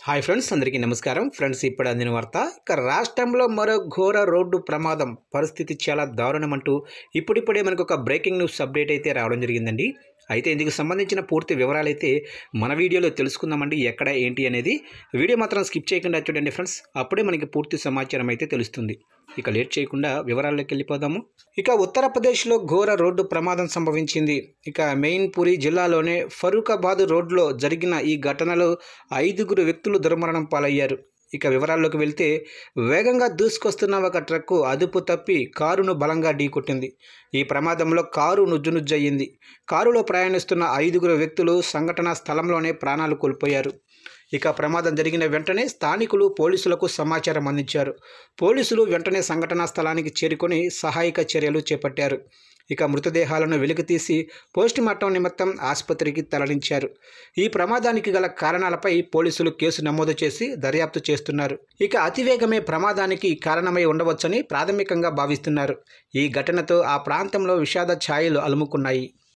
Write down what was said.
Hi friends, అందరికీ నమస్కారం. Friends, ఇప్పుడు అందిన వార్త. ఇక రాష్ట్రంలో మరో ఘోర రోడ్డు ప్రమాదం, పరిస్థితి చాలా దారుణం అంటూ ఇప్పుడిప్పుడే మనకు ఒక బ్రేకింగ్ న్యూస్ అప్డేట్ అయితే రావడం జరిగిందండి. అయితే ఇందుకు సంబంధించిన పూర్తి వివరాలు అయితే మన వీడియోలో తెలుసుకుందామండి. ఎక్కడ ఏంటి అనేది వీడియో మాత్రం స్కిప్ చేయకుండా చూడండి ఫ్రెండ్స్. అప్పుడే మనకి పూర్తి సమాచారం అయితే తెలుస్తుంది. ఇక లేట్ చేయకుండా వివరాల్లోకి వెళ్ళిపోదాము. ఇక ఉత్తరప్రదేశ్లో ఘోర రోడ్డు ప్రమాదం సంభవించింది. ఇక మెయిన్పూరి జిల్లాలోనే ఫరూఖాబాద్ రోడ్లో జరిగిన ఈ ఘటనలో 5 వ్యక్తులు దుర్మరణం పాలయ్యారు. ఇక వివరాల్లోకి వెళ్తే, వేగంగా దూసుకొస్తున్న ఒక ట్రక్కు అదుపు తప్పి కారును బలంగా ఢీకొట్టింది. ఈ ప్రమాదంలో కారు నుజ్జునుజ్జయింది. కారులో ప్రయాణిస్తున్న 5 వ్యక్తులు సంఘటనా స్థలంలోనే ప్రాణాలు కోల్పోయారు. ఇక ప్రమాదం జరిగిన వెంటనే స్థానికులు పోలీసులకు సమాచారం అందించారు. పోలీసులు వెంటనే సంఘటనా స్థలానికి చేరుకొని సహాయక చర్యలు చేపట్టారు. ఇక మృతదేహాలను వెలికితీసి పోస్టుమార్టం నిమిత్తం ఆసుపత్రికి తరలించారు. ఈ ప్రమాదానికి గల కారణాలపై పోలీసులు కేసు నమోదు చేసి దర్యాప్తు చేస్తున్నారు. ఇక అతివేగమే ప్రమాదానికి కారణమై ఉండవచ్చని ప్రాథమికంగా భావిస్తున్నారు. ఈ ఘటనతో ఆ ప్రాంతంలో విషాద ఛాయలు అలుముకున్నాయి.